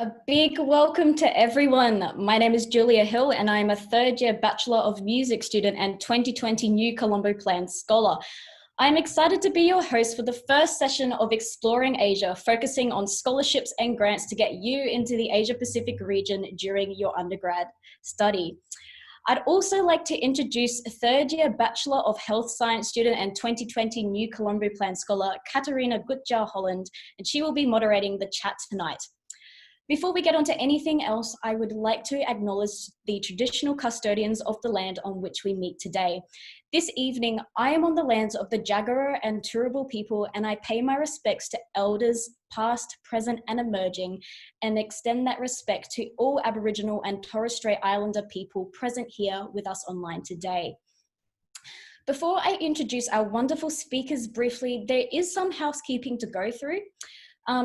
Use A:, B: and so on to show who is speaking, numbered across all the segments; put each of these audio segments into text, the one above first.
A: A big welcome to everyone. My name is Julia Hill and I'm a third-year Bachelor of Music student and 2020 New Colombo Plan Scholar. I'm excited to be your host for the first session of Exploring Asia, focusing on scholarships and grants to get you into the Asia-Pacific region during your undergrad study. I'd also like to introduce third-year Bachelor of Health Science student and 2020 New Colombo Plan Scholar, Katarina Gutjahr-Holland, and she will be moderating the chat tonight. Before we get on to anything else, I would like to acknowledge the traditional custodians of the land on which we meet today. This evening, I am on the lands of the Jagera and Turrbal people, and I pay my respects to elders, past, present, and emerging, and extend that respect to all Aboriginal and Torres Strait Islander people present here with us online today. Before I introduce our wonderful speakers briefly, there is some housekeeping to go through.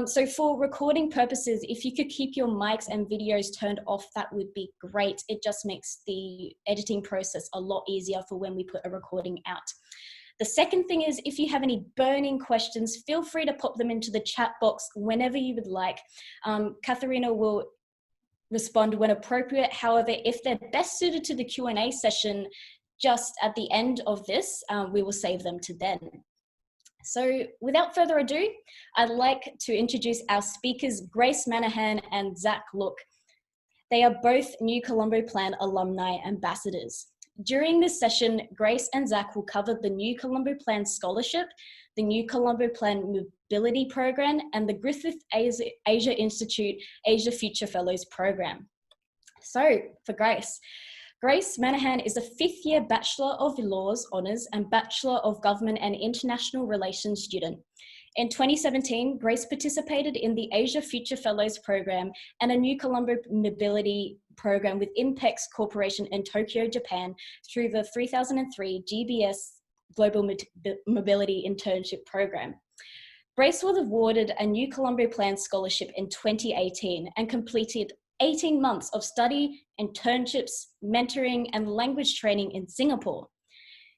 A: So for recording purposes, if you could keep your mics and videos turned off, that would be great. It just makes the editing process a lot easier for when we put a recording out. The second thing is, if you have any burning questions, feel free to pop them into the chat box whenever you would like. Katharina will respond when appropriate. However, if they're best suited to the Q&A session just at the end of this, we will save them to then. So without further ado, I'd like to introduce our speakers, Grace Manahan and Zac Look. They are both New Colombo Plan Alumni Ambassadors. During this session, Grace and Zac will cover the New Colombo Plan Scholarship, the New Colombo Plan Mobility Program, and the Griffith Asia Institute Asia Future Fellows Program. So for Grace, Grace Manahan is a fifth-year Bachelor of Laws Honours and Bachelor of Government and International Relations student. In 2017, Grace participated in the Asia Future Fellows Program and a New Colombo Mobility Program with Impex Corporation in Tokyo, Japan, through the 3003 GBS Global Mobility Internship Program. Grace was awarded a New Colombo Plan Scholarship in 2018 and completed 18 months of study, internships, mentoring, and language training in Singapore.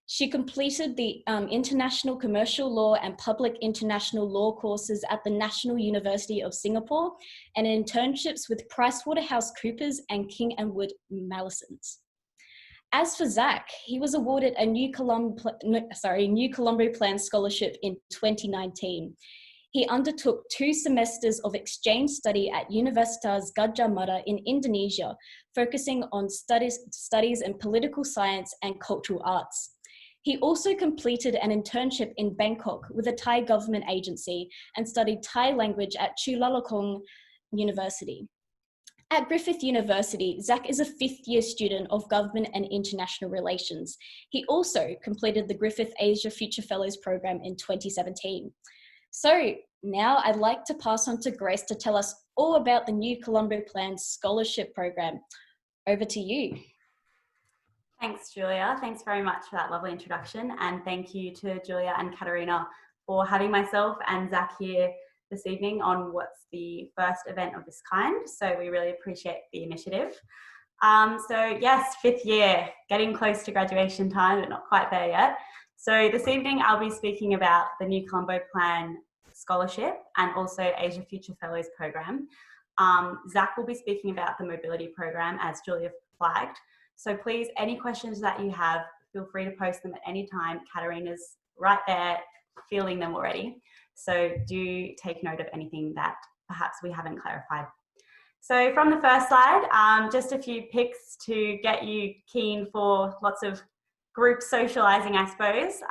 A: She completed the International Commercial Law and Public International Law courses at the National University of Singapore and internships with PricewaterhouseCoopers and King & Wood Mallesons. As for Zac, he was awarded a New Colombo Plan Scholarship in 2019. He undertook 2 semesters of exchange study at Universitas Gadjah Mada in Indonesia, focusing on studies in political science and cultural arts. He also completed an internship in Bangkok with a Thai government agency and studied Thai language at Chulalongkorn University. At Griffith University, Zac is a 5th-year student of Government and International Relations. He also completed the Griffith Asia Future Fellows program in 2017. So now I'd like to pass on to Grace to tell us all about the New Colombo Plan Scholarship Program. Over to you.
B: Thanks, Julia. Thanks very much for that lovely introduction. And thank you to Julia and Katarina for having myself and Zac here this evening on what's the first event of this kind. So we really appreciate the initiative. So yes, 5th year, getting close to graduation time, but not quite there yet. So this evening I'll be speaking about the New Colombo Plan Scholarship and also Asia Future Fellows Program. Zac will be speaking about the Mobility Program, as Julia flagged. So please, any questions that you have, feel free to post them at any time. Katarina's right there fielding them already. So do take note of anything that perhaps we haven't clarified. So from the first slide, just a few pics to get you keen for lots of group socializing, I suppose,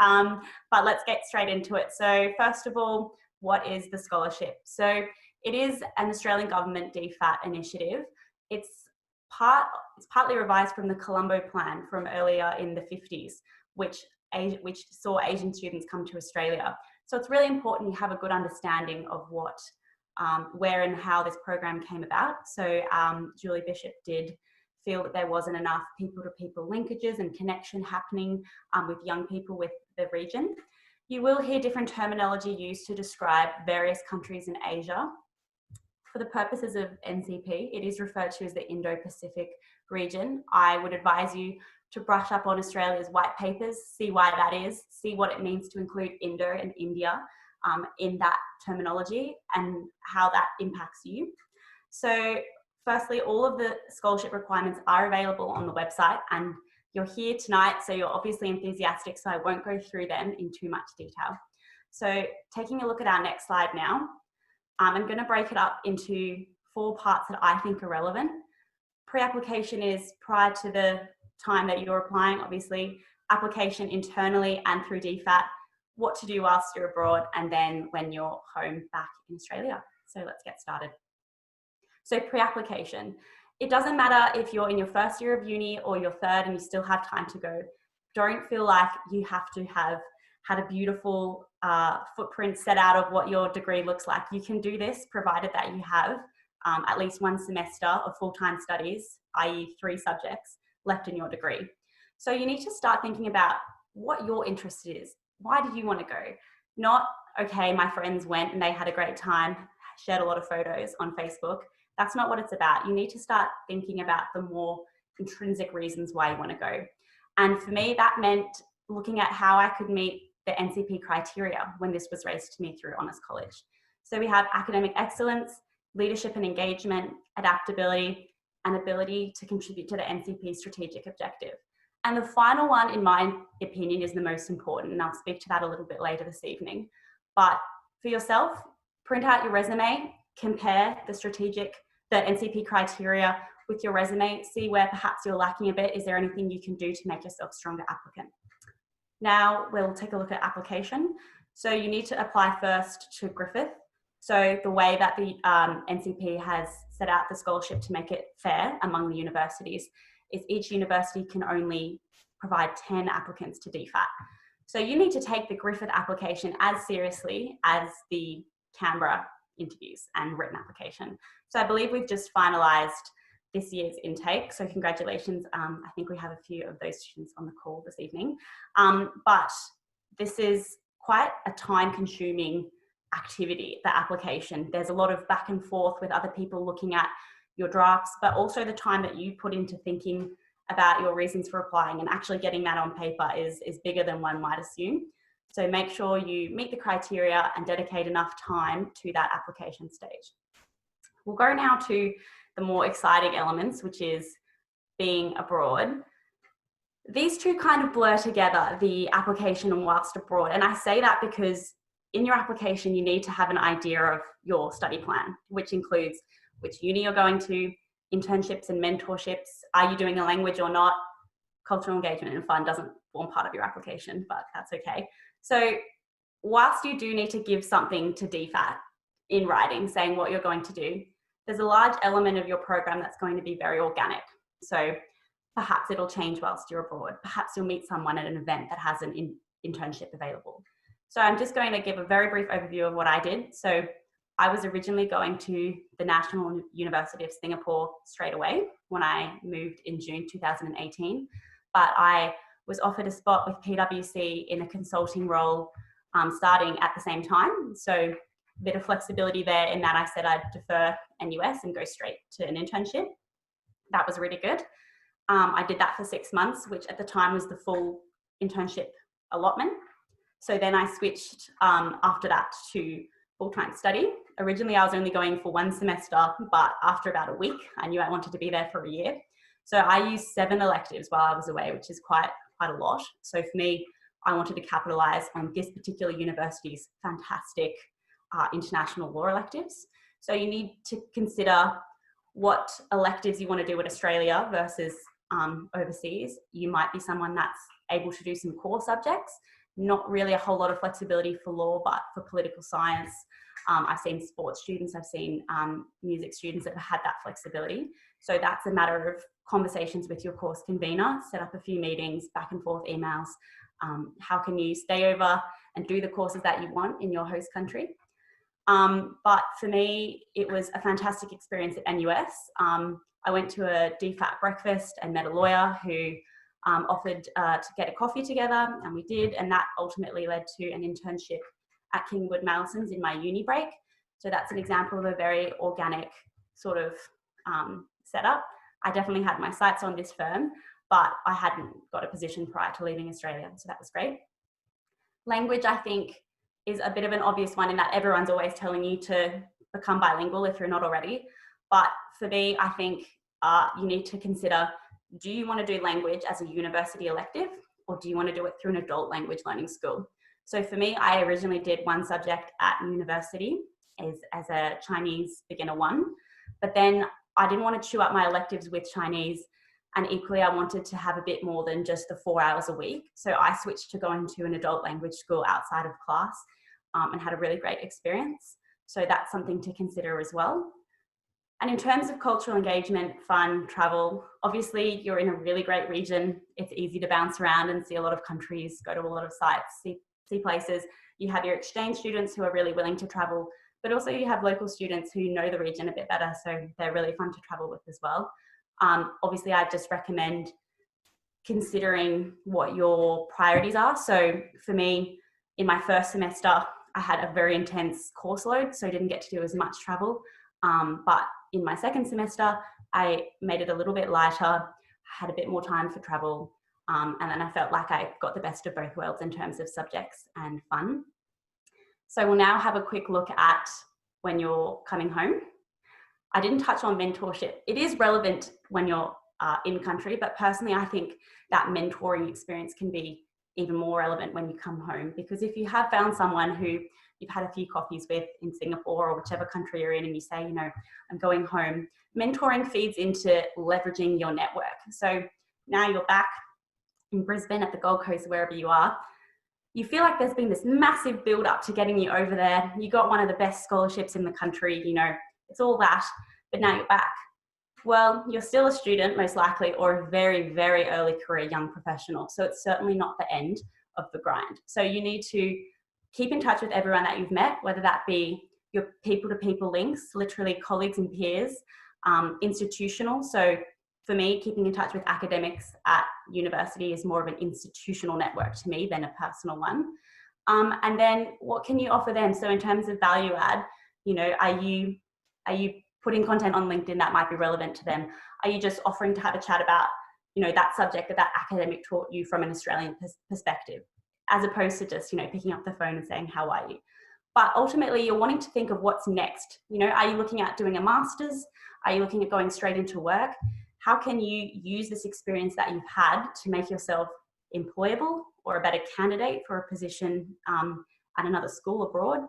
B: but let's get straight into it. So first of all, what is the scholarship? So it is an Australian government DFAT initiative. It's partly revised from the Colombo Plan from earlier in the 50s, which saw Asian students come to Australia. So it's really important you have a good understanding of what, where and how this program came about. So Julie Bishop did feel that there wasn't enough people-to-people linkages and connection happening with young people with the region. You will hear different terminology used to describe various countries in Asia. For the purposes of NCP, it is referred to as the Indo-Pacific region. I would advise you to brush up on Australia's white papers, see why that is, see what it means to include Indo and India in that terminology and how that impacts you. So firstly, all of the scholarship requirements are available on the website, and you're here tonight, so you're obviously enthusiastic, so I won't go through them in too much detail. So taking a look at our next slide now, I'm going to break it up into 4 parts that I think are relevant. Pre-application is prior to the time that you're applying, obviously. Application internally and through DFAT, what to do whilst you're abroad, and then when you're home back in Australia. So let's get started. So pre-application. It doesn't matter if you're in your first year of uni or your third and you still have time to go. Don't feel like you have to have had a beautiful footprint set out of what your degree looks like. You can do this provided that you have at least 1 semester of full-time studies, i.e. 3 subjects left in your degree. So you need to start thinking about what your interest is. Why do you want to go? Not, okay, my friends went and they had a great time, shared a lot of photos on Facebook. That's not what it's about. You need to start thinking about the more intrinsic reasons why you want to go. And for me, that meant looking at how I could meet the NCP criteria when this was raised to me through Honours College. So we have academic excellence, leadership and engagement, adaptability, and ability to contribute to the NCP strategic objective. And the final one, in my opinion, is the most important, and I'll speak to that a little bit later this evening. But for yourself, print out your resume, compare the NCP criteria with your resume, see where perhaps you're lacking a bit. Is there anything you can do to make yourself a stronger applicant? Now we'll take a look at application. So you need to apply first to Griffith. So the way that the NCP has set out the scholarship to make it fair among the universities is each university can only provide 10 applicants to DFAT. So you need to take the Griffith application as seriously as the Canberra interviews and written application. So I believe we've just finalised this year's intake. So congratulations. I think we have a few of those students on the call this evening. But this is quite a time-consuming activity, the application. There's a lot of back and forth with other people looking at your drafts, but also the time that you put into thinking about your reasons for applying and actually getting that on paper is bigger than one might assume. So make sure you meet the criteria and dedicate enough time to that application stage. We'll go now to the more exciting elements, which is being abroad. These two kind of blur together, the application and whilst abroad. And I say that because in your application, you need to have an idea of your study plan, which includes which uni you're going to, internships and mentorships, are you doing a language or not? Cultural engagement and fun doesn't form part of your application, but that's okay. So whilst you do need to give something to DFAT in writing, saying what you're going to do, there's a large element of your program that's going to be very organic. So perhaps it'll change whilst you're abroad. Perhaps you'll meet someone at an event that has an internship available. So I'm just going to give a very brief overview of what I did. So I was originally going to the National University of Singapore straight away when I moved in June 2018, but I was offered a spot with PwC in a consulting role starting at the same time. So a bit of flexibility there in that I said I'd defer NUS and go straight to an internship. That was really good. I did that for 6 months, which at the time was the full internship allotment. So then I switched after that to full-time study. Originally, I was only going for 1 semester, but after about a week, I knew I wanted to be there for a year. So I used 7 electives while I was away, which is quite a lot. So for me, I wanted to capitalise on this particular university's fantastic international law electives. So you need to consider what electives you want to do in Australia versus overseas. You might be someone that's able to do some core subjects, not really a whole lot of flexibility for law, but for political science. I've seen sports students, I've seen music students that have had that flexibility. So that's a matter of conversations with your course convener, set up a few meetings, back and forth emails. How can you stay over and do the courses that you want in your host country? But for me, it was a fantastic experience at NUS. I went to a DFAT breakfast and met a lawyer who offered to get a coffee together, and we did, and that ultimately led to an internship at Kingwood Mallesons in my uni break. So that's an example of a very organic sort of setup. I definitely had my sights on this firm, but I hadn't got a position prior to leaving Australia, so that was great. Language, I think, is a bit of an obvious one in that everyone's always telling you to become bilingual if you're not already. But for me, I think you need to consider, do you want to do language as a university elective, or do you want to do it through an adult language learning school? So for me, I originally did one subject at university as a Chinese beginner 1, but then I didn't want to chew up my electives with Chinese, and equally I wanted to have a bit more than just the 4 hours a week. So I switched to going to an adult language school outside of class, and had a really great experience. So that's something to consider as well. And in terms of cultural engagement, fun, travel, obviously you're in a really great region. It's easy to bounce around and see a lot of countries, go to a lot of sites, see places. You have your exchange students who are really willing to travel, but also you have local students who know the region a bit better, so they're really fun to travel with as well. Obviously, I just recommend considering what your priorities are. So for me, in my first semester, I had a very intense course load, so I didn't get to do as much travel. But in my second semester, I made it a little bit lighter, had a bit more time for travel, and then I felt like I got the best of both worlds in terms of subjects and fun. So we'll now have a quick look at when you're coming home. I didn't touch on mentorship. It is relevant when you're in country, but personally I think that mentoring experience can be even more relevant when you come home, because if you have found someone who you've had a few coffees with in Singapore or whichever country you're in, and you say, you know, I'm going home, mentoring feeds into leveraging your network. So now you're back in Brisbane, at the Gold Coast, wherever you are, you feel like there's been this massive build up to getting you over there. You got one of the best scholarships in the country, you know, it's all that, but now you're back. Well, you're still a student, most likely, or a very, very early career young professional. So it's certainly not the end of the grind. So you need to keep in touch with everyone that you've met, whether that be your people-to-people links, literally colleagues and peers, institutional. So for me, keeping in touch with academics at university is more of an institutional network to me than a personal one. And then what can you offer them? So in terms of value add, you know, are you putting content on LinkedIn that might be relevant to them? Are you just offering to have a chat about, you know, that subject that academic taught you from an Australian perspective, as opposed to just, you know, picking up the phone and saying, how are you? But ultimately you're wanting to think of what's next. You know, are you looking at doing a master's? Are you looking at going straight into work? How can you use this experience that you've had to make yourself employable or a better candidate for a position at another school abroad?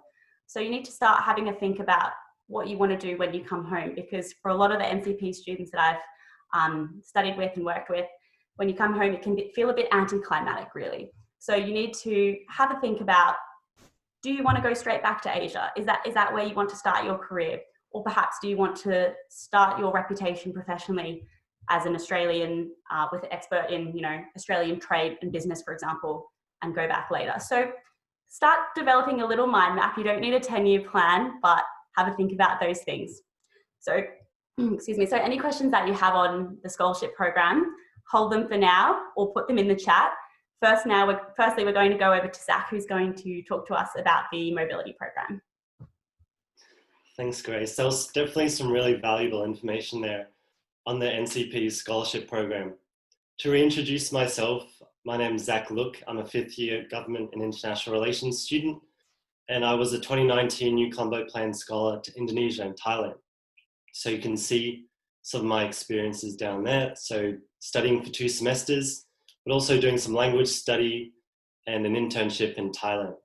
B: So you need to start having a think about what you want to do when you come home, because for a lot of the NCP students that I've studied with and worked with, when you come home, it can feel a bit anticlimactic, really. So you need to have a think about, do you want to go straight back to Asia? Is that where you want to start your career? Or perhaps do you want to start your reputation professionally as an Australian with an expert in, you know, Australian trade and business, for example, and go back later? So start developing a little mind map. You don't need a 10-year plan, but have a think about those things. So, excuse me. So any questions that you have on the scholarship program, hold them for now or put them in the chat. Firstly, we're going to go over to Zac, who's going to talk to us about the mobility program.
C: Thanks, Grace. There was definitely some really valuable information there on the NCP scholarship program. To reintroduce myself, my name is Zac Look. I'm a 5th year Government and International Relations student, and I was a 2019 New Colombo Plan Scholar to Indonesia and Thailand. So you can see some of my experiences down there. So studying for 2 semesters, but also doing some language study and an internship in Thailand.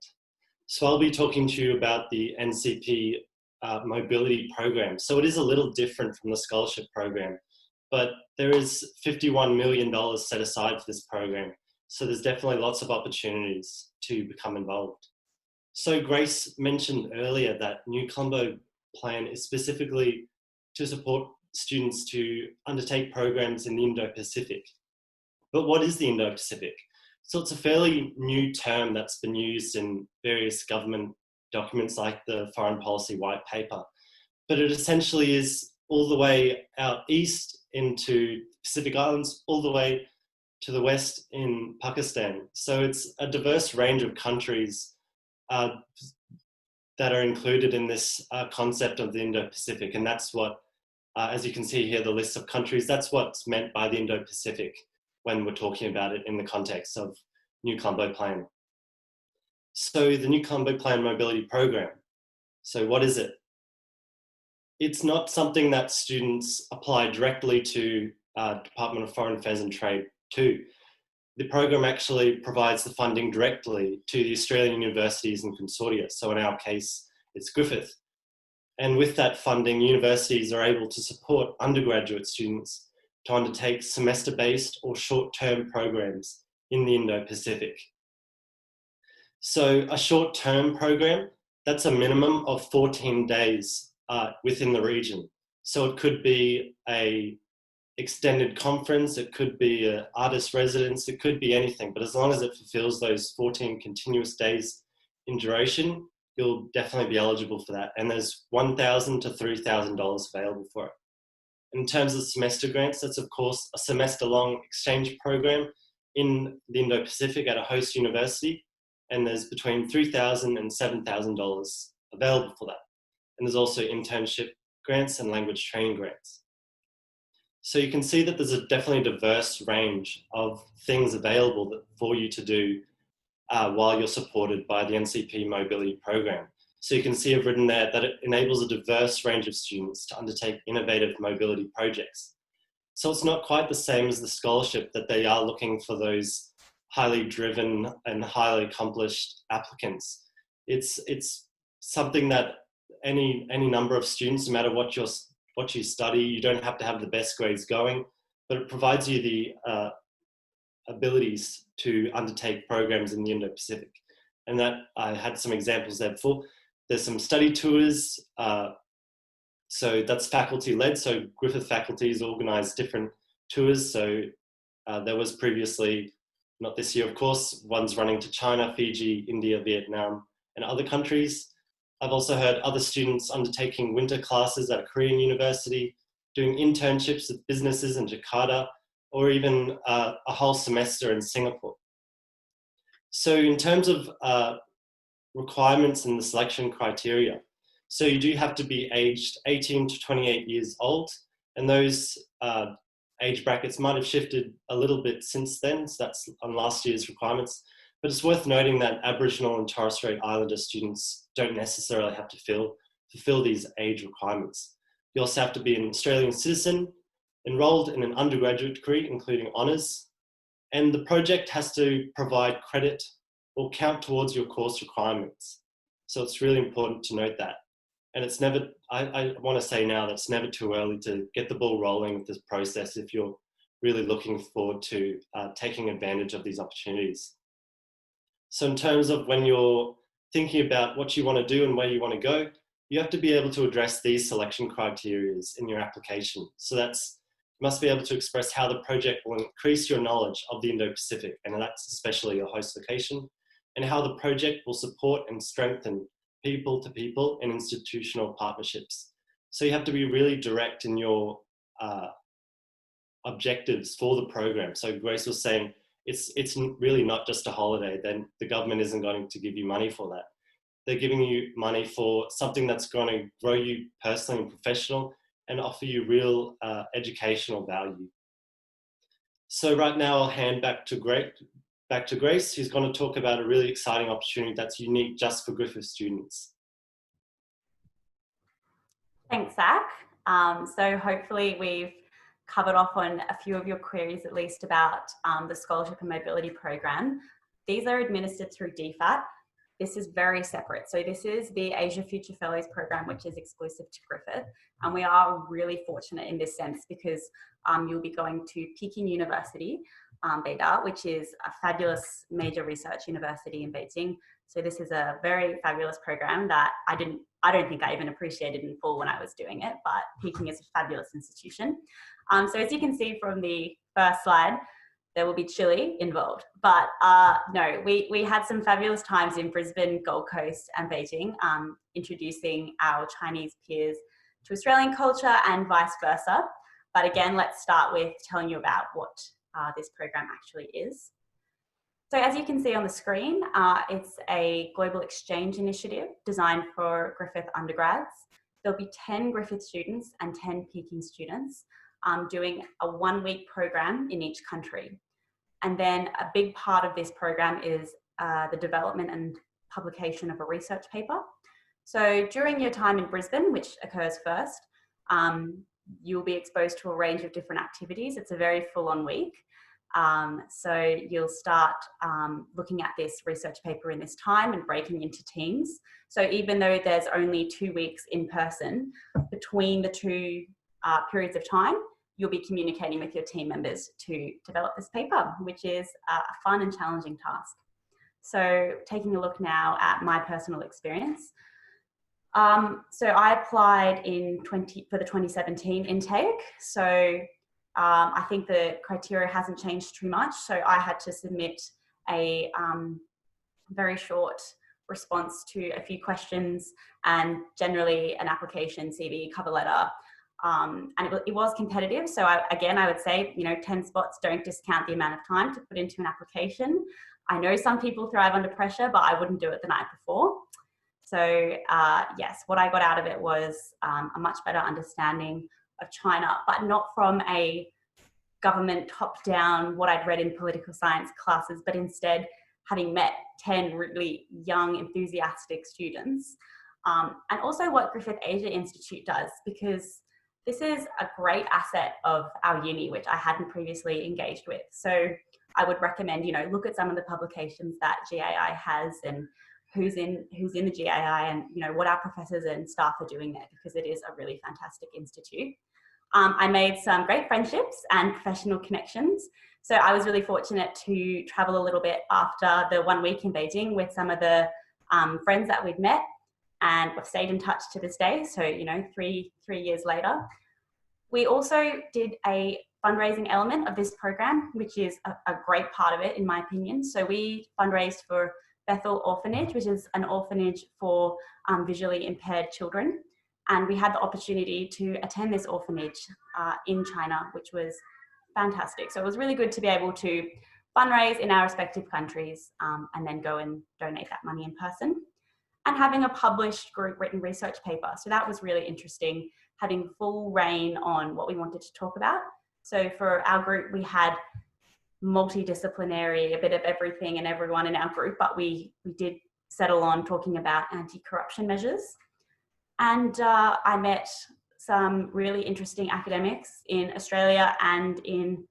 C: So I'll be talking to you about the NCP mobility program. So it is a little different from the scholarship program, but there is $51 million set aside for this program. So there's definitely lots of opportunities to become involved. So Grace mentioned earlier that New Colombo Plan is specifically to support students to undertake programs in the Indo-Pacific. But what is the Indo-Pacific? So it's a fairly new term that's been used in various government documents like the Foreign Policy White Paper. But it essentially is all the way out east into Pacific Islands, all the way to the west in Pakistan. So it's a diverse range of countries that are included in this concept of the Indo-Pacific. And that's what, as you can see here, the list of countries, that's what's meant by the Indo-Pacific when we're talking about it in the context of New Colombo Plan. So the New Colombo Plan Mobility Program. So what is it? it's not something that students apply directly to Department of Foreign Affairs and Trade to. The program actually provides the funding directly to the Australian universities and consortia. So in our case, it's Griffith. And with that funding, universities are able to support undergraduate students to undertake semester-based or short-term programs in the Indo-Pacific. So a short-term program, that's a minimum of 14 days within the region. So it could be a extended conference, it could be an artist residence, it could be anything, but as long as it fulfills those 14 continuous days in duration, you'll definitely be eligible for that. And there's $1,000 to $3,000 available for it. In terms of semester grants, that's of course a semester-long exchange program in the Indo-Pacific at a host university, and there's between $3,000 and $7,000 available for that. And there's also internship grants and language training grants. So you can see that there's a definitely diverse range of things available for you to do while you're supported by the NCP Mobility Program. So you can see I've written there that it enables a diverse range of students to undertake innovative mobility projects. So it's not quite the same as the scholarship, that they are looking for those highly driven and highly accomplished applicants. It's something that any number of students, no matter what you study, you don't have to have the best grades going, but it provides you the abilities to undertake programs in the Indo-Pacific. And that I had some examples there before. There's some study tours. So that's faculty led. So Griffith faculties organize different tours. So there was previously, not this year of course, ones running to China, Fiji, India, Vietnam, and other countries. I've also heard other students undertaking winter classes at a Korean university, doing internships with businesses in Jakarta, or even a whole semester in Singapore. So in terms of requirements and the selection criteria, so you do have to be aged 18 to 28 years old, and those age brackets might have shifted a little bit since then, so that's on last year's requirements. But it's worth noting that Aboriginal and Torres Strait Islander students don't necessarily have to fulfill these age requirements. You also have to be an Australian citizen, enrolled in an undergraduate degree, including honours, and the project has to provide credit or count towards your course requirements. So it's really important to note that. And it's never, I want to say now that it's never too early to get the ball rolling with this process if you're really looking forward to taking advantage of these opportunities. So in terms of when you're thinking about what you want to do and where you want to go, you have to be able to address these selection criteria in your application. So you must be able to express how the project will increase your knowledge of the Indo-Pacific, and that's especially your host location, and how the project will support and strengthen people-to-people and institutional partnerships. So you have to be really direct in your objectives for the program. So Grace was saying, it's really not just a holiday, then the government isn't going to give you money for that. They're giving you money for something that's going to grow you personally and professional and offer you real educational value. So right now I'll hand back to Grace, who's going to talk about a really exciting opportunity that's unique just for Griffith students.
B: Thanks, Zac. So hopefully we've covered off on a few of your queries, at least about the Scholarship and Mobility Program. These are administered through DFAT. This is very separate. So this is the Asia Future Fellows program, which is exclusive to Griffith. And we are really fortunate in this sense because you'll be going to Peking University, Beida, which is a fabulous major research university in Beijing. So this is a very fabulous program that I don't think I even appreciated in full when I was doing it, but Peking is a fabulous institution. So as you can see from the first slide, there will be Chile involved. But no, we had some fabulous times in Brisbane, Gold Coast and Beijing, introducing our Chinese peers to Australian culture and vice versa. But again, let's start with telling you about what this program actually is. So as you can see on the screen, it's a global exchange initiative designed for Griffith undergrads. There'll be 10 Griffith students and 10 Peking students doing a one-week program in each country. And then a big part of this program is the development and publication of a research paper. So during your time in Brisbane, which occurs first, you'll be exposed to a range of different activities. It's a very full-on week. So you'll start looking at this research paper in this time and breaking into teams. So even though there's only 2 weeks in person, between the two periods of time, you'll be communicating with your team members to develop this paper, which is a fun and challenging task. So taking a look now at my personal experience. So I applied for the 2017 intake. So I think the criteria hasn't changed too much. So I had to submit a very short response to a few questions and generally an application, CV, cover letter. And it was competitive. So again, I would say, 10 spots, don't discount the amount of time to put into an application. I know some people thrive under pressure, but I wouldn't do it the night before. So yes, what I got out of it was a much better understanding of China, but not from a government top-down, what I'd read in political science classes, but instead having met 10 really young, enthusiastic students. And also what Griffith Asia Institute does, because this is a great asset of our uni, which I hadn't previously engaged with. So I would recommend, look at some of the publications that GAI has and who's in the GAI and, what our professors and staff are doing there, because it is a really fantastic institute. I made some great friendships and professional connections. So I was really fortunate to travel a little bit after the 1 week in Beijing with some of the friends that we'd met, and we've stayed in touch to this day. So, 3 years later. We also did a fundraising element of this program, which is a great part of it, in my opinion. So we fundraised for Bethel Orphanage, which is an orphanage for visually impaired children. And we had the opportunity to attend this orphanage in China, which was fantastic. So it was really good to be able to fundraise in our respective countries and then go and donate that money in person. And having a published group written research paper. So that was really interesting, having full reign on what we wanted to talk about. So for our group, we had multidisciplinary, a bit of everything and everyone in our group, but we did settle on talking about anti-corruption measures. And I met some really interesting academics in Australia and in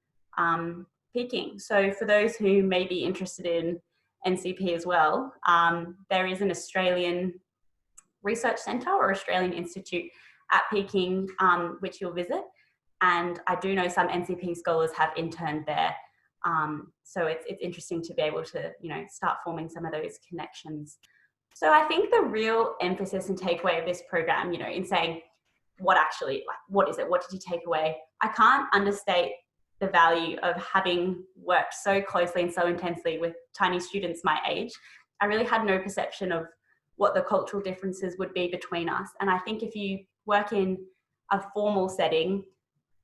B: Peking. So for those who may be interested in NCP as well, there is an Australian research centre or Australian institute at Peking, which you'll visit. And I do know some NCP scholars have interned there. So it's interesting to be able to, start forming some of those connections. So I think the real emphasis and takeaway of this program, in saying what is it? What did you take away? I can't understate the value of having worked so closely and so intensely with tiny students my age. I really had no perception of what the cultural differences would be between us. And I think if you work in a formal setting,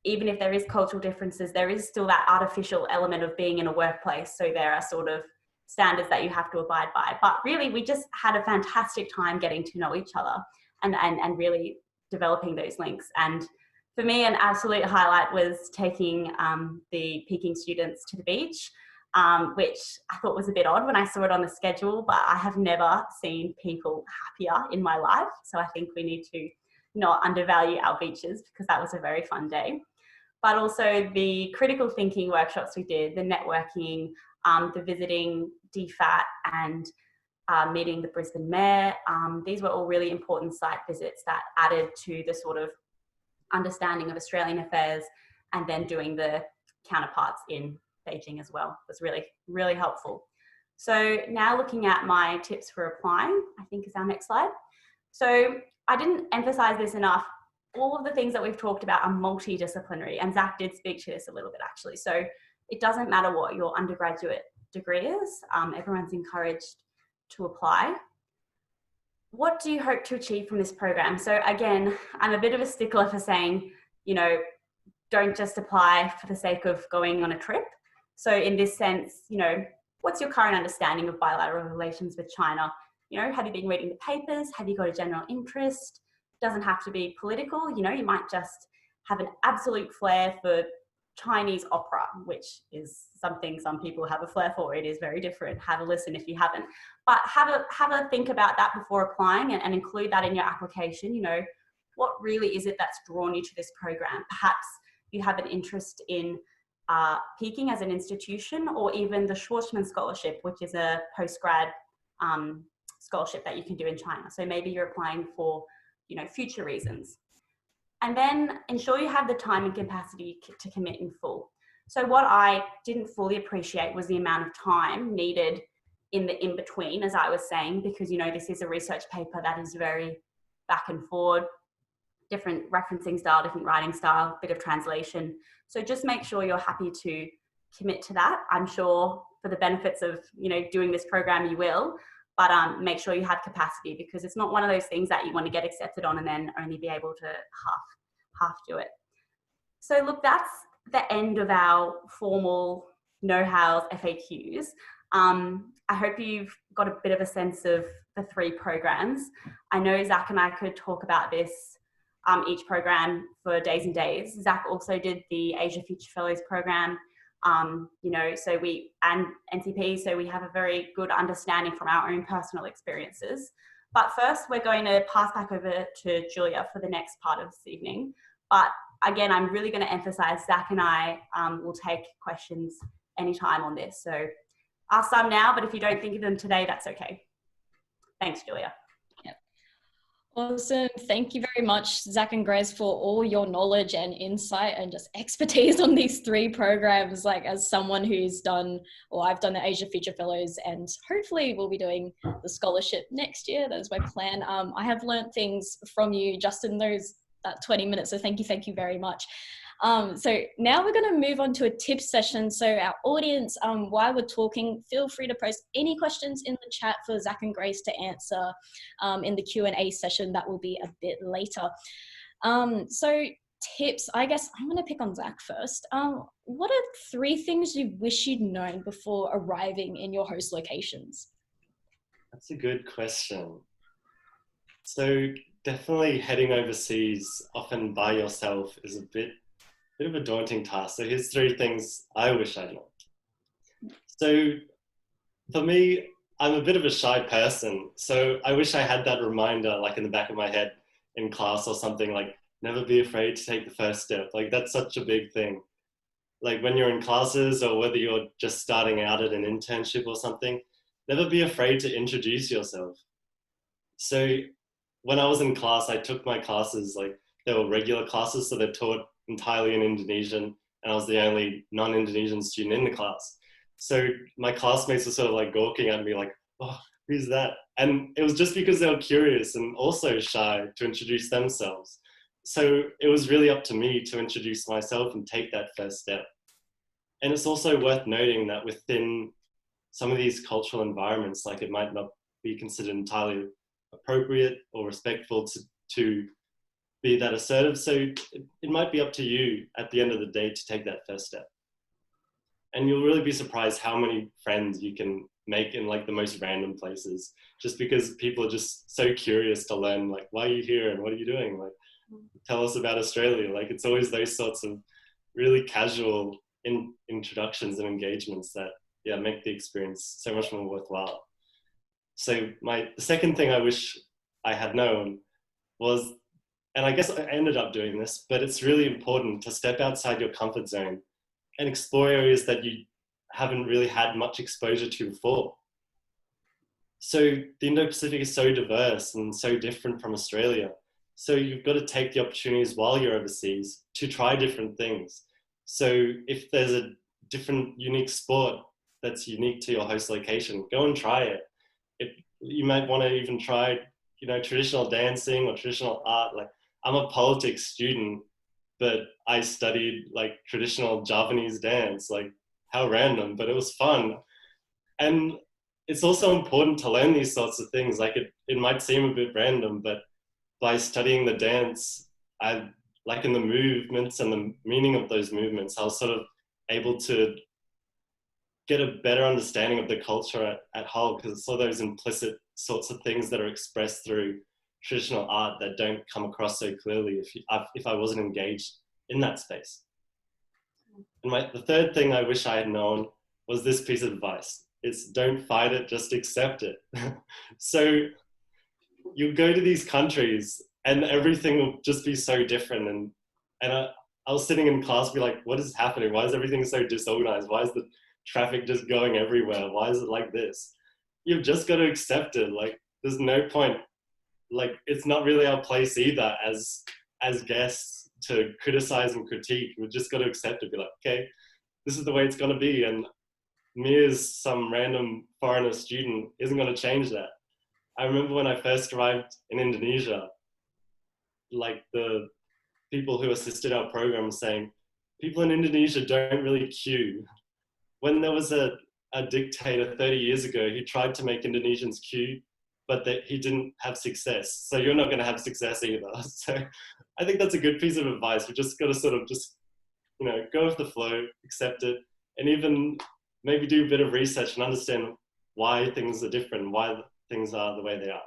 B: even if there is cultural differences, there is still that artificial element of being in a workplace. So there are sort of standards that you have to abide by. But really, we just had a fantastic time getting to know each other and really developing those links. And for me, an absolute highlight was taking the Peking students to the beach, which I thought was a bit odd when I saw it on the schedule, but I have never seen people happier in my life. So I think we need to not undervalue our beaches, because that was a very fun day. But also the critical thinking workshops we did, the networking, the visiting DFAT and meeting the Brisbane Mayor. These were all really important site visits that added to the sort of understanding of Australian affairs, and then doing the counterparts in Beijing as well was really, really helpful. So now looking at my tips for applying, I think is our next slide. So I didn't emphasize this enough. All of the things that we've talked about are multidisciplinary, and Zac did speak to this a little bit actually. So it doesn't matter what your undergraduate degree is, everyone's encouraged to apply. What do you hope to achieve from this program? So again, I'm a bit of a stickler for saying, don't just apply for the sake of going on a trip. So in this sense, what's your current understanding of bilateral relations with China? Have you been reading the papers? Have you got a general interest? Doesn't have to be political. You might just have an absolute flair for Chinese opera, which is something some people have a flair for. It is very different. Have a listen if you haven't. But have a think about that before applying, and include that in your application. You know, what really is it that's drawn you to this program? Perhaps you have an interest in Peking as an institution, or even the Schwarzman Scholarship, which is a postgrad scholarship that you can do in China. So maybe you're applying for, you know, future reasons. And then ensure you have the time and capacity to commit in full. So what I didn't fully appreciate was the amount of time needed in the in-between, as I was saying, because, you know, this is a research paper that is very back and forward, different referencing style, different writing style, bit of translation. So just make sure you're happy to commit to that. I'm sure for the benefits of, you know, doing this program, you will, but make sure you have capacity, because it's not one of those things that you want to get accepted on and then only be able to half do it. So look, that's the end of our formal know-hows FAQs. I hope you've got a bit of a sense of the 3 programs. I know Zac and I could talk about this, each program, for days and days. Zac also did the Asia Future Fellows program, you know, and NCP, so we have a very good understanding from our own personal experiences. But first, we're going to pass back over to Julia for the next part of this evening. But again, I'm really going to emphasize Zac and I will take questions anytime on this. So ask some now, but if you don't think of them today, that's okay. Thanks, Julia.
A: Awesome. Thank you very much, Zac and Grace, for all your knowledge and insight and just expertise on these 3 programs. Like, as someone who's done, or I've done the Asia Future Fellows, and hopefully we'll be doing the scholarship next year. That is my plan. I have learned things from you just in that 20 minutes. So thank you very much. So now we're going to move on to a tip session. So our audience, while we're talking, feel free to post any questions in the chat for Zac and Grace to answer in the Q&A session that will be a bit later. So tips, I guess I'm going to pick on Zac first. What are 3 things you wish you'd known before arriving in your host locations?
C: That's a good question. So definitely heading overseas, often by yourself, is a bit of a daunting task. So here's 3 things I wish I'd learned. So for me, I'm a bit of a shy person. So I wish I had that reminder, like in the back of my head in class or something, like never be afraid to take the first step. Like that's such a big thing. Like when you're in classes, or whether you're just starting out at an internship or something, never be afraid to introduce yourself. So when I was in class, I took my classes, like they were regular classes, so they're taught entirely in Indonesian, and I was the only non-Indonesian student in the class. So my classmates were sort of like gawking at me like, oh, who's that? And it was just because they were curious and also shy to introduce themselves. So it was really up to me to introduce myself and take that first step. And it's also worth noting that within some of these cultural environments, like it might not be considered entirely appropriate or respectful to be that assertive. So it might be up to you at the end of the day to take that first step. And you'll really be surprised how many friends you can make in like the most random places, just because people are just so curious to learn, like, why are you here and what are you doing? Like, tell us about Australia. Like, it's always those sorts of really casual introductions and engagements that, yeah, make the experience so much more worthwhile. So the second thing I wish I had known was, and I guess I ended up doing this, but it's really important to step outside your comfort zone and explore areas that you haven't really had much exposure to before. So the Indo-Pacific is so diverse and so different from Australia. So you've got to take the opportunities while you're overseas to try different things. So if there's a different unique sport that's unique to your host location, go and try it. You might want to even try, you know, traditional dancing or traditional art. Like, I'm a politics student, but I studied like traditional Javanese dance. Like, how random, but it was fun. And it's also important to learn these sorts of things. Like it might seem a bit random, but by studying the dance, like in the movements and the meaning of those movements, I was sort of able to get a better understanding of the culture at whole, because it's all those implicit sorts of things that are expressed through traditional art that don't come across so clearly if I wasn't engaged in that space. And the third thing I wish I had known was this piece of advice. It's don't fight it, just accept it. So you go to these countries and everything will just be so different. And I was sitting in class, be like, what is happening? Why is everything so disorganized? Why is the traffic just going everywhere? Why is it like this? You've just got to accept it. Like, there's no point. Like, it's not really our place either as guests to criticize and critique. We've just got to accept it. Be like, okay, this is the way it's going to be. And me as some random foreigner student isn't going to change that. I remember when I first arrived in Indonesia, like the people who assisted our program saying, people in Indonesia don't really queue. When there was a dictator 30 years ago who tried to make Indonesians queue, but that he didn't have success. So you're not going to have success either. So I think that's a good piece of advice. We just got to sort of just, go with the flow, accept it, and even maybe do a bit of research and understand why things are different, why things are the way they are.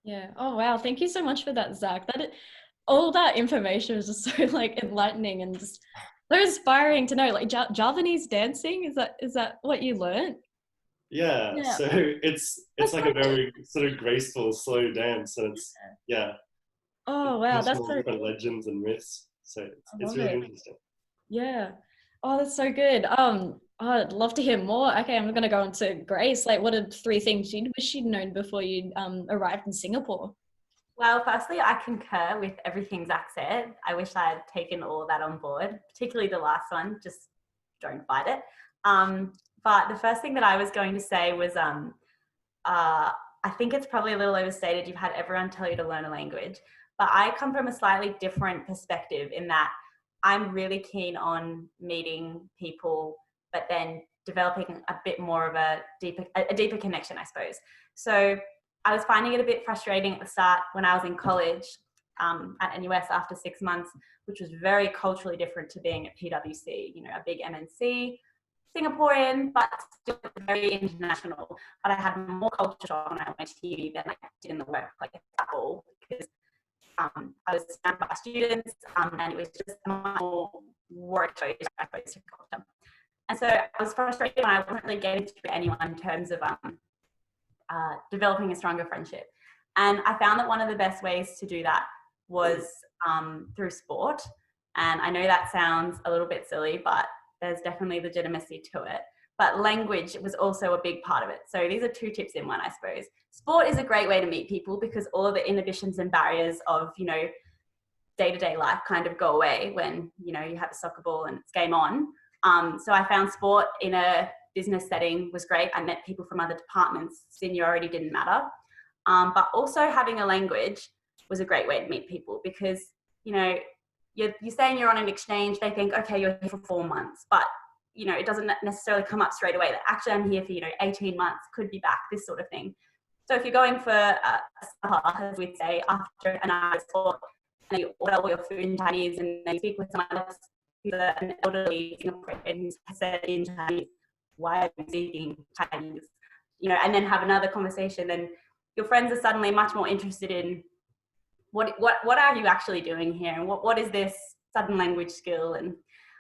A: Yeah. Oh, wow. Thank you so much for that, Zac. All that information was just so like enlightening and just so inspiring to know. Like Javanese dancing, is that what you learned?
C: Yeah. So it's like a very sort of graceful, slow dance, and it's
A: Oh wow, that's so
C: different legends and myths. So it's really interesting.
A: Yeah. Oh, that's so good. I'd love to hear more. Okay, I'm gonna go on to Grace. Like, what are 3 things you wish you'd known before you arrived in Singapore?
B: Well, firstly, I concur with everything Zac said. I wish I had taken all of that on board, particularly the last one, just don't fight it. But the first thing that I was going to say was, I think it's probably a little overstated. You've had everyone tell you to learn a language, but I come from a slightly different perspective in that I'm really keen on meeting people, but then developing a bit more of a deeper connection, I suppose. So I was finding it a bit frustrating at the start when I was in college at NUS after 6 months, which was very culturally different to being at PwC, a big MNC, Singaporean, but still very international. But I had more culture shock when I went to uni than I did in the workplace at all, because I was surrounded by students and it was just much more exposure to culture. And so I was frustrated when I wasn't really getting to anyone in terms of developing a stronger friendship. And I found that one of the best ways to do that was through sport. And I know that sounds a little bit silly, but there's definitely legitimacy to it. But language was also a big part of it. So these are 2 tips in one, I suppose. Sport is a great way to meet people because all of the inhibitions and barriers of, day-to-day life kind of go away when, you have a soccer ball and it's game on. So I found sport in a business setting was great. I met people from other departments. Seniority didn't matter. But also having a language was a great way to meet people because, you're saying you're on an exchange, they think, okay, you're here for 4 months, but, it doesn't necessarily come up straight away that actually I'm here for, 18 months, could be back, this sort of thing. So if you're going for a supper, as we'd say, after an hour of sport, and you order all your food in Chinese and then you speak with someone else who's an elderly Singaporean who's said in Chinese, why are you speaking Chinese? And then have another conversation, then your friends are suddenly much more interested in what are you actually doing here, and what is this sudden language skill? And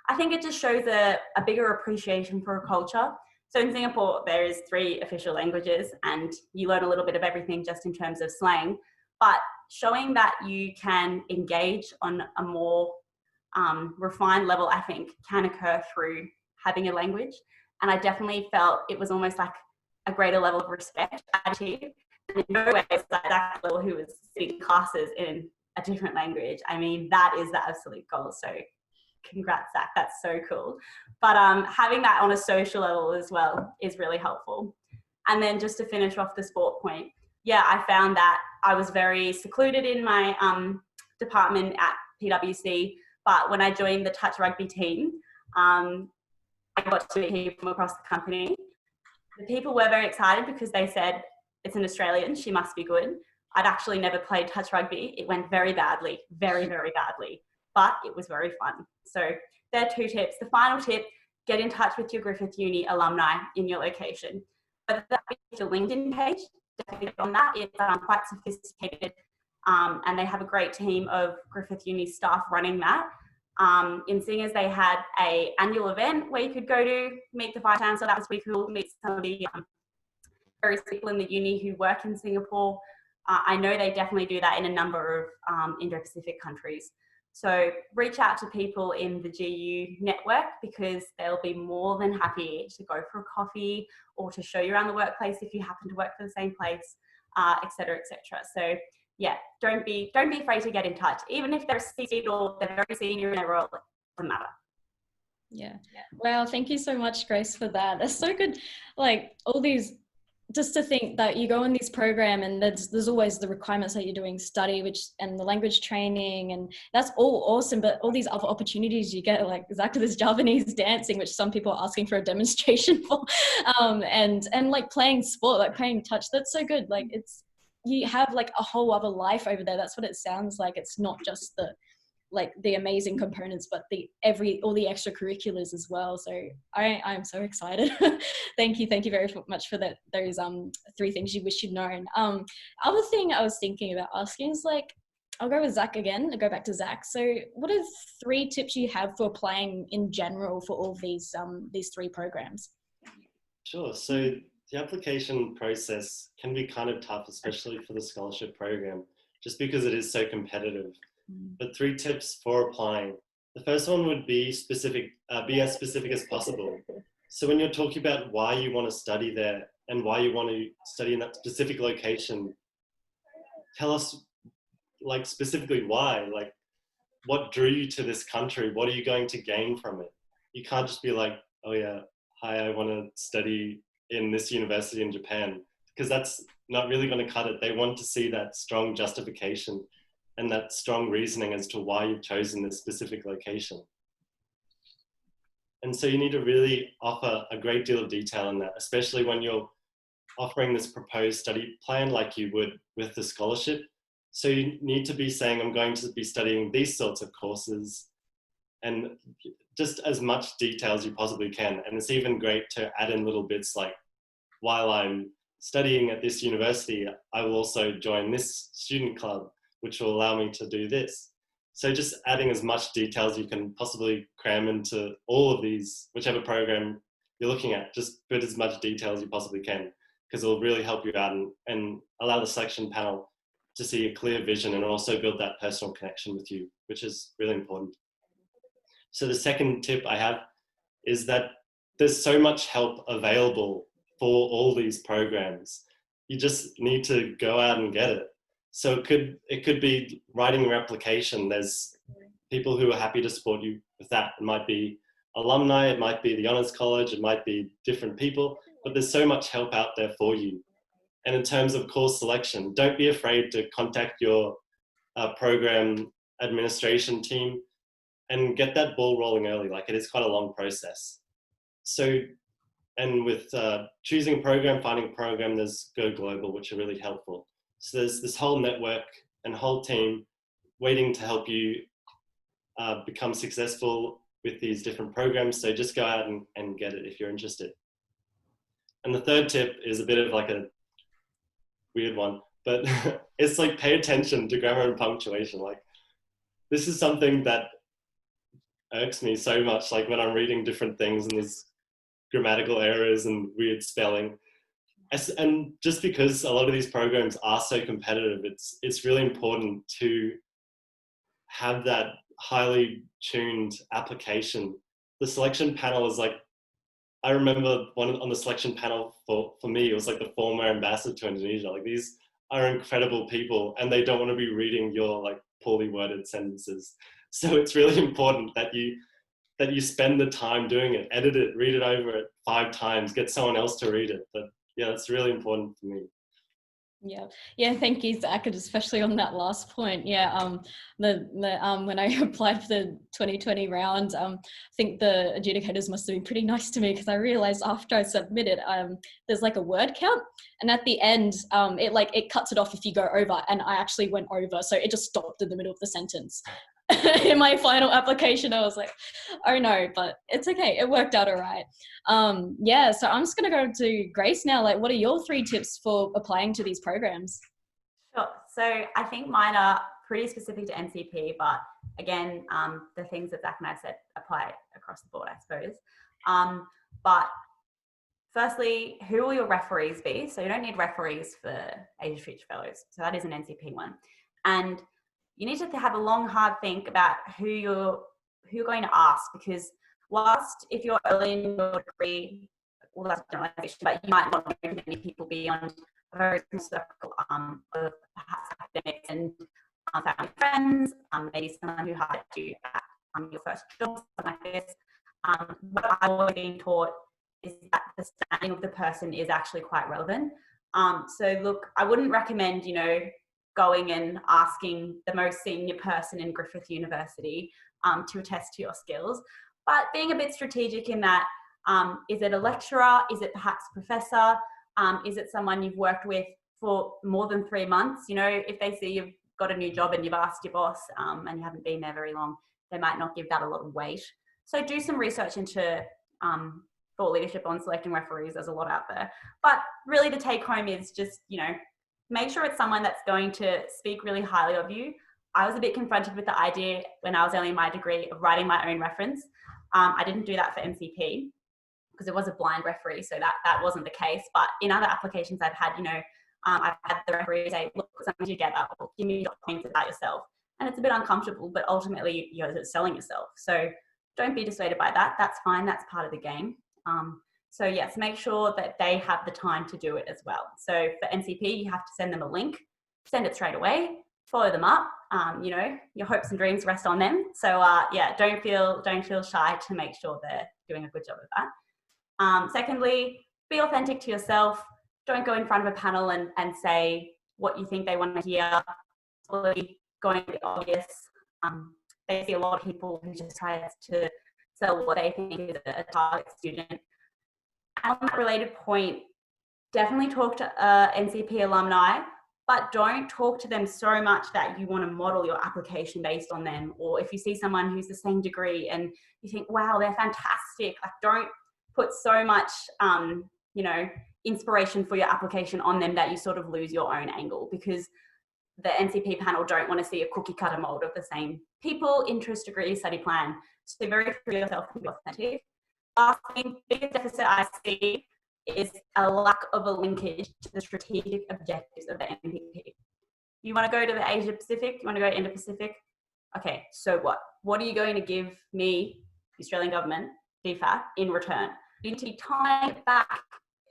B: I think it just shows a bigger appreciation for a culture. So in Singapore, there is 3 official languages, and you learn a little bit of everything just in terms of slang. But showing that you can engage on a more refined level, I think, can occur through having a language. And I definitely felt it was almost like a greater level of respect attitude. And in no way was like Zac Look, who was sitting classes in a different language. I mean, that is the absolute goal. So congrats, Zac, that's so cool. But having that on a social level as well is really helpful. And then just to finish off the sport point, I found that I was very secluded in my department at PwC, but when I joined the touch rugby team, I got to meet people from across the company. The people were very excited because they said, it's an Australian, she must be good. I'd actually never played touch rugby. It went very badly, very, very badly, but it was very fun. So there are 2 tips. The final tip, get in touch with your Griffith Uni alumni in your location. Whether that be your LinkedIn page, definitely on that. It's quite sophisticated and they have a great team of Griffith Uni staff running that. In seeing as they had a annual event where you could go to meet the Vice Chancellor. That was pretty cool, meet some of the various people in the uni who work in Singapore. I know they definitely do that in a number of Indo-Pacific countries. So reach out to people in the GU network, because they'll be more than happy to go for a coffee or to show you around the workplace if you happen to work for the same place, et cetera, et cetera. So yeah, don't be afraid to get in touch, even if they're seated or they're very senior in their role. It doesn't matter.
A: Yeah. Wow. Thank you so much, Grace, for that. That's so good. Like all these, just to think that you go in this program and there's always the requirements that you're doing study, and the language training, and that's all awesome. But all these other opportunities you get, like exactly this Javanese dancing, which some people are asking for a demonstration for, and like playing sport, like playing touch. That's so good. Like you have like a whole other life over there. That's what it sounds like. It's not just the amazing components, but all the extracurriculars as well. So I'm so excited. Thank you very much for those 3 things you wish you'd known. Other thing I was thinking about asking is, like, I'll go with Zac again. I'll go back to Zac. So what are 3 tips you have for applying in general for all these 3 programs?
C: Sure. So the application process can be kind of tough, especially for the scholarship program, just because it is so competitive. But 3 tips for applying. The first one would be be as specific as possible. So when you're talking about why you want to study there and why you want to study in that specific location, tell us, like, specifically why. Like, what drew you to this country? What are you going to gain from it? You can't just be like, oh yeah, hi, I want to study in this university in Japan, because that's not really going to cut it. They want to see that strong justification and that strong reasoning as to why you've chosen this specific location. And so you need to really offer a great deal of detail in that, especially when you're offering this proposed study plan like you would with the scholarship. So you need to be saying, I'm going to be studying these sorts of courses, and just as much detail as you possibly can. And it's even great to add in little bits like, while I'm studying at this university, I will also join this student club, which will allow me to do this. So just adding as much detail as you can possibly cram into all of these, whichever program you're looking at, just put as much detail as you possibly can, because it will really help you out and allow the selection panel to see a clear vision and also build that personal connection with you, which is really important. So the second tip I have is that there's so much help available for all these programs. You just need to go out and get it. So it could be writing your application. There's people who are happy to support you with that. It might be alumni, it might be the Honours College, it might be different people, but there's so much help out there for you. And in terms of course selection, don't be afraid to contact your program administration team and get that ball rolling early. Like, it is quite a long process. So, and with choosing a program, finding a program, there's Go Global, which are really helpful. So there's this whole network and whole team waiting to help you become successful with these different programs. So just go out and get it if you're interested. And the third tip is a bit of like a weird one, but it's like, pay attention to grammar and punctuation. Like, this is something that irks me so much, like when I'm reading different things and there's grammatical errors and weird spelling. And just because a lot of these programs are so competitive, it's really important to have that highly tuned application. The selection panel is like, I remember one on the selection panel for me, it was like the former ambassador to Indonesia. Like, these are incredible people and they don't want to be reading your like poorly worded sentences. So it's really important that you spend the time doing it, edit it, read it over it 5 times, get someone else to read it. But yeah, that's really important for me.
A: Yeah, thank you, Zac, especially on that last point. Yeah, when I applied for the 2020 round, I think the adjudicators must have been pretty nice to me, because I realized after I submitted, there's like a word count, and at the end, it cuts it off if you go over, and I actually went over, so it just stopped in the middle of the sentence. In my final application, I was like, oh no, but it's okay. It worked out all right. So I'm just going to go to Grace now. Like, what are your 3 tips for applying to these programs?
B: Sure. So I think mine are pretty specific to NCP, but again, the things that Zac and I said apply across the board, I suppose. But firstly, who will your referees be? So you don't need referees for Asia Future Fellows. So that is an NCP one. And you need to have a long, hard think about who you're going to ask, because whilst if you're early in your degree, well, that's generalization, but you might not know many people beyond a very small circle of perhaps academics and family friends, maybe someone who hired you at your first job, something like this. What I've always been taught is that the standing of the person is actually quite relevant. So look, I wouldn't recommend, going and asking the most senior person in Griffith University to attest to your skills, but being a bit strategic in that, is it a lecturer? Is it perhaps a professor? Is it someone you've worked with for more than 3 months? If they see you've got a new job and you've asked your boss and you haven't been there very long, they might not give that a lot of weight. So do some research into thought leadership on selecting referees. There's a lot out there. But really the take home is just, make sure it's someone that's going to speak really highly of you. I was a bit confronted with the idea when I was early in my degree of writing my own reference. I didn't do that for MCP because it was a blind referee, so that wasn't the case. But in other applications I've had, I've had the referee say, look, put something together, or give me points about yourself. And it's a bit uncomfortable, but ultimately you're selling yourself. So don't be dissuaded by that. That's fine. That's part of the game. So yes, make sure that they have the time to do it as well. So for NCP, you have to send them a link, send it straight away, follow them up. Your hopes and dreams rest on them. So don't feel shy to make sure they're doing a good job of that. Secondly, be authentic to yourself. Don't go in front of a panel and say what you think they want to hear. It's really going to be obvious. They see a lot of people who just try to sell what they think is a target student. And on that related point, definitely talk to NCP alumni, but don't talk to them so much that you want to model your application based on them. Or if you see someone who's the same degree and you think, wow, they're fantastic, don't put so much, inspiration for your application on them that you sort of lose your own angle, because the NCP panel don't want to see a cookie cutter mold of the same people, interest, degree, study plan. So very true to yourself and be authentic. Last thing, biggest deficit I see is a lack of a linkage to the strategic objectives of the NCP. You want to go to the Asia Pacific? You want to go Indo-Pacific? Okay, so what? What are you going to give me, the Australian government, DFAT, in return? You need to be tying it back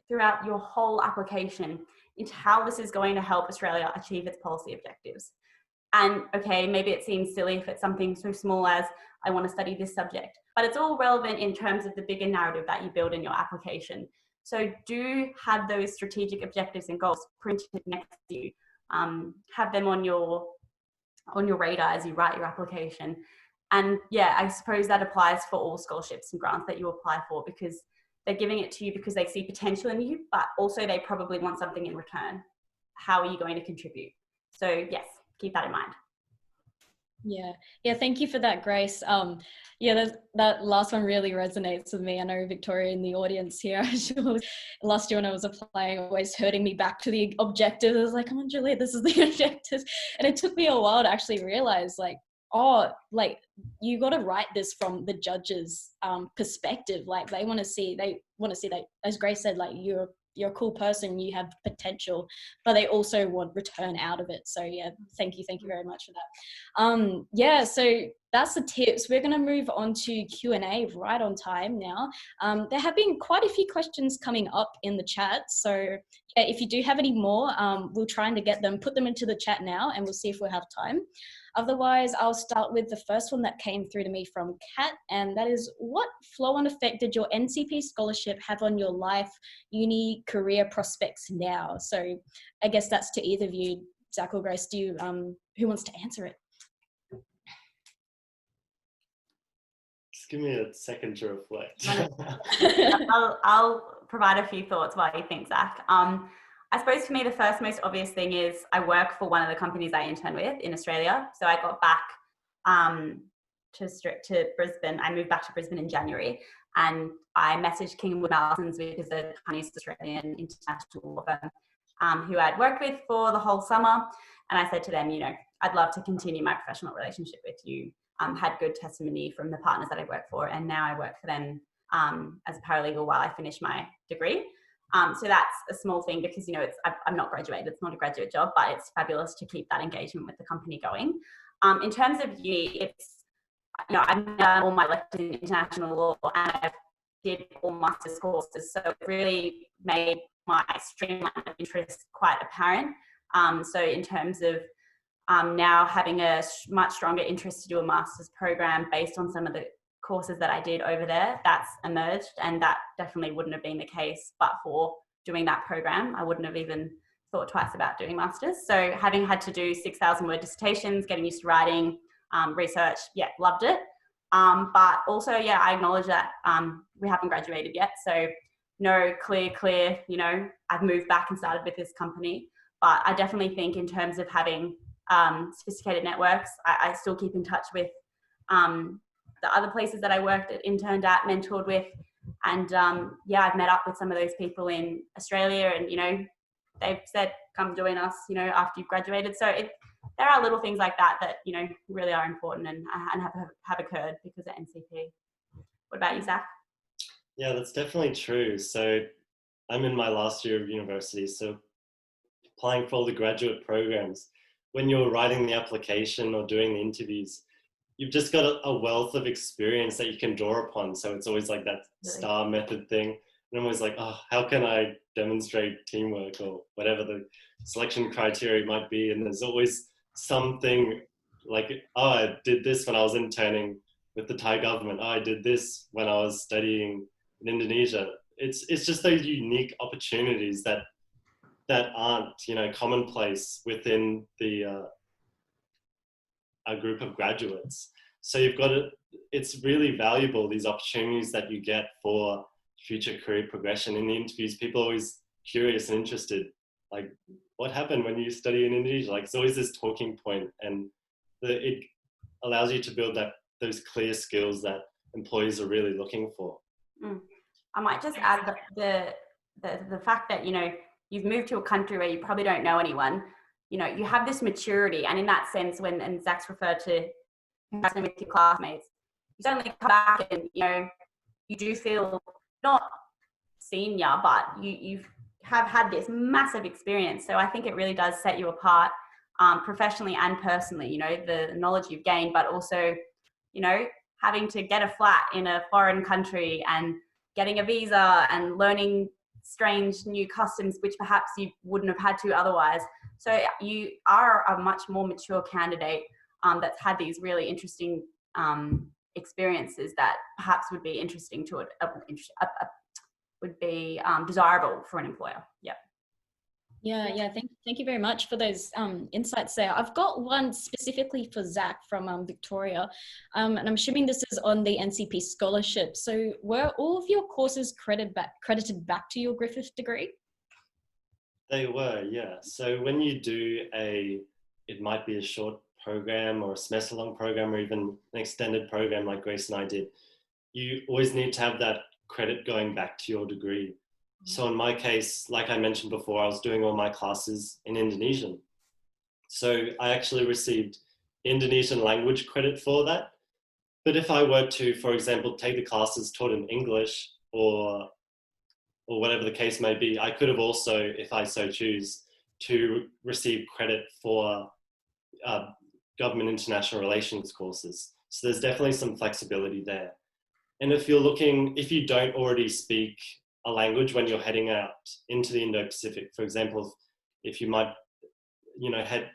B: throughout your whole application into how this is going to help Australia achieve its policy objectives. And okay, maybe it seems silly if it's something so small as I want to study this subject, but it's all relevant in terms of the bigger narrative that you build in your application. So do have those strategic objectives and goals printed next to you. Have them on your radar as you write your application. And yeah, I suppose that applies for all scholarships and grants that you apply for, because they're giving it to you because they see potential in you, but also they probably want something in return. How are you going to contribute? So yes, keep that in mind.
A: Yeah. Thank you for that, Grace. That last one really resonates with me. I know Victoria in the audience here, last year when I was applying, always hurting me back to the objectives. I was like, come on, Julia, this is the objectives. And it took me a while to actually realize, you got to write this from the judge's perspective. They want to see that, as Grace said, you're a cool person, you have potential, but they also want return out of it. So yeah, thank you very much for that. So that's the tips. We're going to move on to Q&A right on time now. There have been quite a few questions coming up in the chat, so if you do have any more, we'll try to get them, put them into the chat now, and we'll see if we'll have time. Otherwise, I'll start with the first one that came through to me from Kat, and that is, what flow-on effect did your NCP scholarship have on your life, uni, career prospects now? So I guess that's to either of you, Zac or Grace. Who wants to answer it?
C: Just give me a second to reflect.
B: I'll provide a few thoughts while you think, Zac. I suppose for me, the first most obvious thing is I work for one of the companies I intern with in Australia. So I got back to Brisbane. I moved back to Brisbane in January, and I messaged King & Wood Mallesons, which is a Chinese Australian international law firm, who I'd worked with for the whole summer. And I said to them, I'd love to continue my professional relationship with you. Had good testimony from the partners that I work for, and now I work for them as a paralegal while I finish my degree. So that's a small thing because, I'm not graduated, it's not a graduate job, but it's fabulous to keep that engagement with the company going. In terms of uni, I've done all my lectures in international law and I did all master's courses. So it really made my streamline of interest quite apparent. So in terms of now having a much stronger interest to do a master's program based on some of the courses that I did over there, that's emerged, and that definitely wouldn't have been the case but for doing that program. I wouldn't have even thought twice about doing masters. So having had to do 6,000 word dissertations, getting used to writing, research, loved it. But also, I acknowledge that we haven't graduated yet. So no clear, I've moved back and started with this company. But I definitely think in terms of having sophisticated networks, I still keep in touch with the other places that I worked at, interned at, mentored with. And I've met up with some of those people in Australia and, they've said, come join us, after you've graduated. So there are little things like that that, really are important and have occurred because of NCP. What about you, Zac?
C: Yeah, that's definitely true. So I'm in my last year of university, so applying for all the graduate programs, when you're writing the application or doing the interviews, you've just got a wealth of experience that you can draw upon. So it's always like that STAR method thing. And I'm always like, how can I demonstrate teamwork or whatever the selection criteria might be? And there's always something like, I did this when I was interning with the Thai government. I did this when I was studying in Indonesia. It's just those unique opportunities that aren't, commonplace within the a group of graduates. So you've got it's really valuable, these opportunities that you get for future career progression. In the interviews, people are always curious and interested, like, what happened when you study in Indonesia? Like, it's always this talking point, and it allows you to build those clear skills that employers are really looking for.
B: I might just add the fact that, you've moved to a country where you probably don't know anyone. You have this maturity, and in that sense, and Zac's referred to comparison with your classmates, you suddenly come back and you do feel not senior, but you have had this massive experience. So I think it really does set you apart, professionally and personally. The knowledge you've gained, but also having to get a flat in a foreign country and getting a visa and learning strange new customs which perhaps you wouldn't have had to otherwise. So you are a much more mature candidate that's had these really interesting experiences that perhaps would be interesting to would be desirable for an employer.
A: Thank you very much for those insights there. I've got one specifically for Zac from Victoria, and I'm assuming this is on the NCP scholarship. So were all of your courses credited back to your Griffith degree?
C: They were, yeah. So when you do it might be a short program or a semester long program or even an extended program like Grace and I did, you always need to have that credit going back to your degree. So in my case, like I mentioned before, I was doing all my classes in Indonesian. So I actually received Indonesian language credit for that. But if I were to, for example, take the classes taught in English or whatever the case may be, I could have also, if I so choose, to receive credit for government international relations courses. So there's definitely some flexibility there. And if you don't already speak a language when you're heading out into the Indo-Pacific, for example, if you might,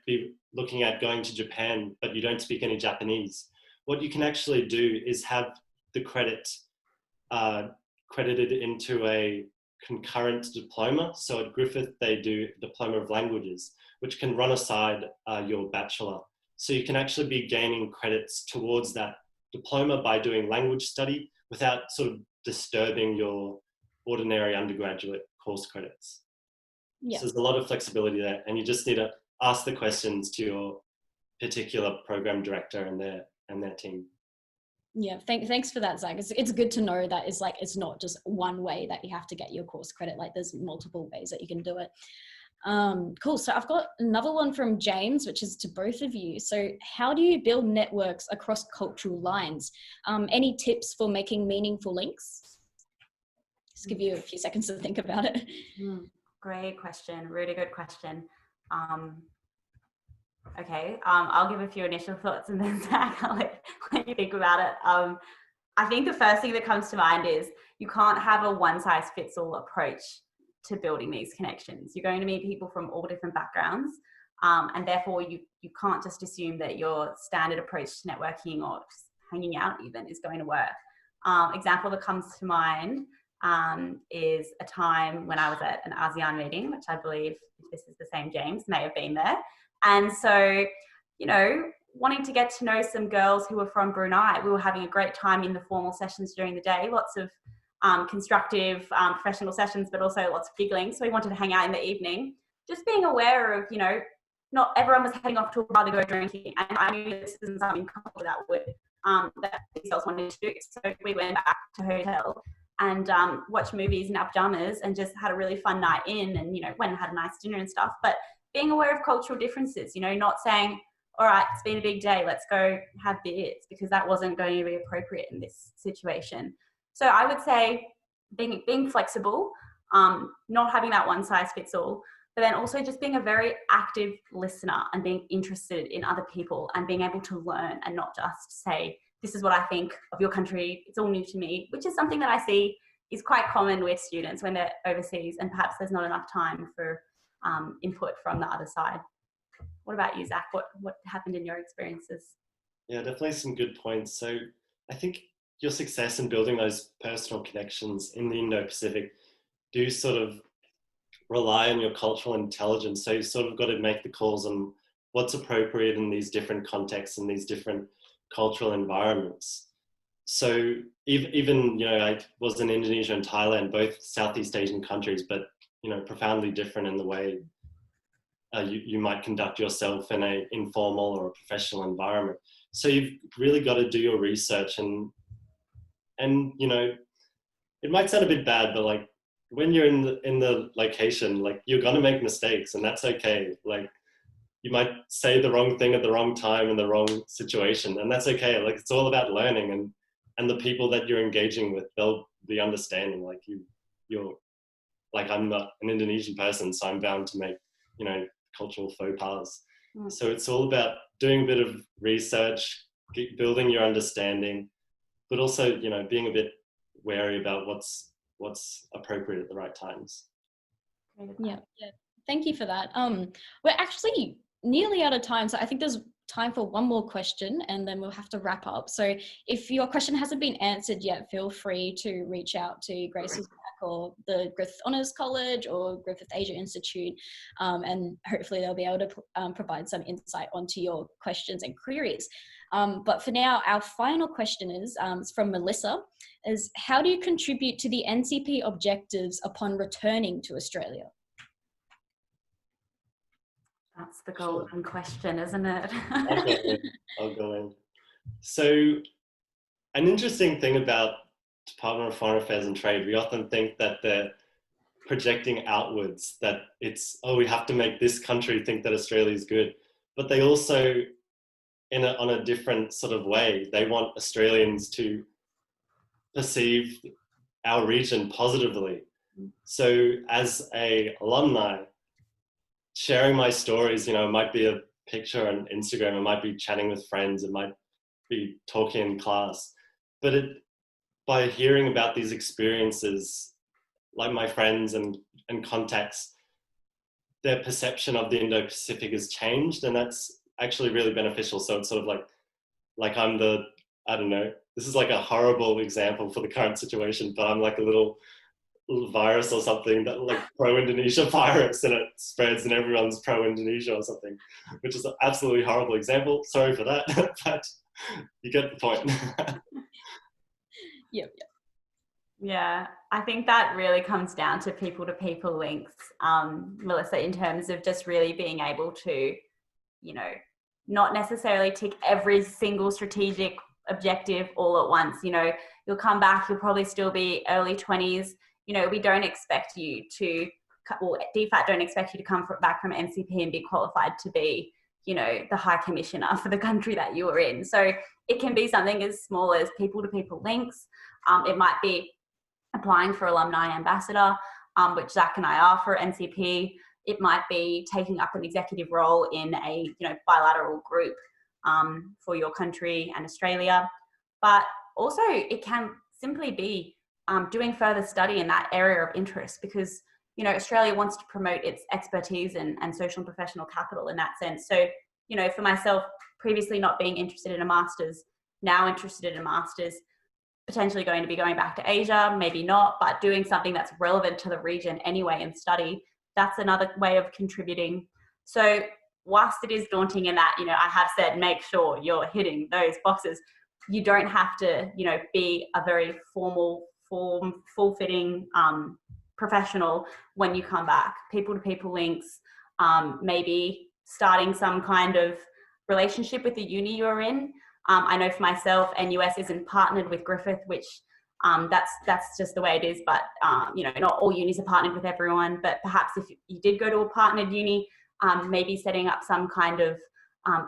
C: be looking at going to Japan, but you don't speak any Japanese, what you can actually do is have the credit credited into a concurrent diploma. So at Griffith, they do Diploma of Languages, which can run aside your bachelor. So you can actually be gaining credits towards that diploma by doing language study without sort of disturbing your ordinary undergraduate course credits.
A: Yeah.
C: So there's a lot of flexibility there, and you just need to ask the questions to your particular program director and their team.
A: Yeah, thanks for that, Zac. It's good to know that it's not just one way that you have to get your course credit. Like there's multiple ways that you can do it. Cool. So I've got another one from James, which is to both of you. So how do you build networks across cultural lines? Any tips for making meaningful links? Just give you a few seconds to think about it.
B: Great question. Really good question. Okay, I'll give a few initial thoughts and then Zac, I'll let you think about it. I think the first thing that comes to mind is you can't have a one-size-fits-all approach to building these connections. You're going to meet people from all different backgrounds, and therefore you can't just assume that your standard approach to networking or just hanging out even is going to work. Example that comes to mind is a time when I was at an ASEAN meeting, which I believe, if this is the same James, may have been there. And so, you know, wanting to get to know some girls who were from Brunei, we were having a great time in the formal sessions during the day, lots of constructive professional sessions, but also lots of giggling. So we wanted to hang out in the evening, just being aware of, you know, not everyone was heading off to a bar to go drinking. And I knew this isn't something that these girls wanted to do. So we went back to hotel and watched movies in our pajamas and just had a really fun night in, and, you know, went and had a nice dinner and stuff. But being aware of cultural differences, you know, not saying, all right, it's been a big day, let's go have beers, because that wasn't going to be appropriate in this situation. So I would say being flexible, not having that one size fits all, but then also just being a very active listener and being interested in other people and being able to learn and not just say, this is what I think of your country, it's all new to me, which is something that I see is quite common with students when they're overseas, and perhaps there's not enough time for input from the other side. What about you, Zac? What happened in your experiences?
C: Yeah, definitely some good points. So I think your success in building those personal connections in the Indo-Pacific do sort of rely on your cultural intelligence. So you sort of got to make the calls on what's appropriate in these different contexts and these different cultural environments. So even, you know, I was in Indonesia and Thailand, both Southeast Asian countries, but, you know, profoundly different in the way you might conduct yourself in an informal or a professional environment. So you've really got to do your research, and you know, it might sound a bit bad, but like when you're in the location, like you're gonna make mistakes, and that's okay. Like you might say the wrong thing at the wrong time in the wrong situation, and that's okay. Like it's all about learning, and the people that you're engaging with, they'll be understanding. Like you're like, I'm not an Indonesian person, so I'm bound to make, you know, cultural faux pas. So it's all about doing a bit of research, building your understanding, but also, you know, being a bit wary about what's appropriate at the right times.
A: Yeah. Thank you for that. We're actually nearly out of time, so I think there's time for one more question and then we'll have to wrap up. So if your question hasn't been answered yet, feel free to reach out to Grace's or the Griffith Honours College or Griffith Asia Institute, and hopefully they'll be able to provide some insight onto your questions and queries. But for now, our final question is from Melissa, is how do you contribute to the NCP objectives upon returning to Australia?
B: That's the golden question, isn't it?
C: I'll go in. So an interesting thing about Department of Foreign Affairs and Trade, we often think that they're projecting outwards, that it's, oh, we have to make this country think that Australia is good. But they also, on a different sort of way, they want Australians to perceive our region positively. So as a alumni, sharing my stories, you know, it might be a picture on Instagram, it might be chatting with friends, it might be talking in class, but by hearing about these experiences, like my friends and contacts, their perception of the Indo-Pacific has changed, and that's actually really beneficial. So it's sort of like I'm the, I don't know, this is like a horrible example for the current situation, but I'm like a little virus or something, that like pro-Indonesia virus, and it spreads and everyone's pro-Indonesia or something, which is an absolutely horrible example. Sorry for that, but you get the point.
B: Yeah, I think that really comes down to people-to-people links, Melissa, in terms of just really being able to, you know, not necessarily tick every single strategic objective all at once. You know, you'll come back, you'll probably still be early 20s. You know, we don't expect you to or DFAT don't expect you to come back from MCP and be qualified to be, you know, the High Commissioner for the country that you are in. So it can be something as small as people-to-people links. It might be applying for Alumni Ambassador, which Zac and I are for NCP. It might be taking up an executive role in a, you know, bilateral group for your country and Australia. But also it can simply be doing further study in that area of interest, because, you know, Australia wants to promote its expertise and social and professional capital in that sense. So, you know, for myself, previously not being interested in a master's, now interested in a master's, potentially going to be going back to Asia, maybe not, but doing something that's relevant to the region anyway and study, that's another way of contributing. So whilst it is daunting in that, you know, I have said, make sure you're hitting those boxes. You don't have to, you know, be a very full-fitting professional when you come back. People-to-people links, maybe starting some kind of relationship with the uni you're in. I know for myself, NUS isn't partnered with Griffith, which that's just the way it is. But you know, not all unis are partnered with everyone. But perhaps if you did go to a partnered uni, maybe setting up some kind of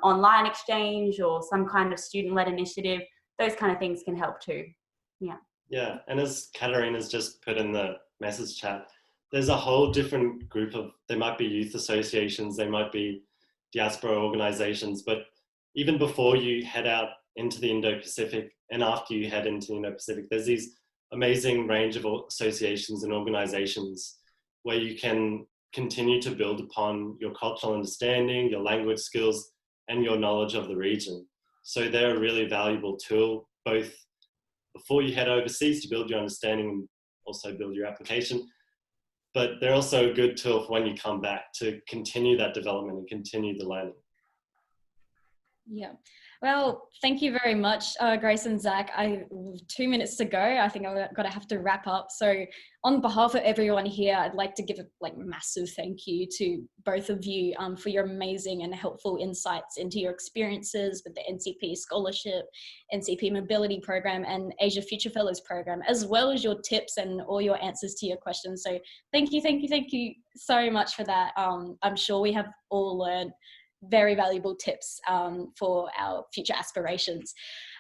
B: online exchange or some kind of student-led initiative, those kind of things can help too. Yeah.
C: Yeah, and as Katarina's just put in the message chat, there's a whole different group of, there might be youth associations, they might be diaspora organizations, but even before you head out into the Indo-Pacific and after you head into the Indo-Pacific, there's these amazing range of associations and organizations where you can continue to build upon your cultural understanding, your language skills, and your knowledge of the region. So they're a really valuable tool, both before you head overseas to build your understanding and also build your application, but they're also a good tool for when you come back to continue that development and continue the learning.
A: Yeah. Well, thank you very much, Grace and Zac. 2 minutes to go. I think I'm going to have to wrap up. So on behalf of everyone here, I'd like to give a massive thank you to both of you for your amazing and helpful insights into your experiences with the NCP Scholarship, NCP Mobility Program, and Asia Future Fellows Program, as well as your tips and all your answers to your questions. So thank you so much for that. I'm sure we have all learned very valuable tips for our future aspirations.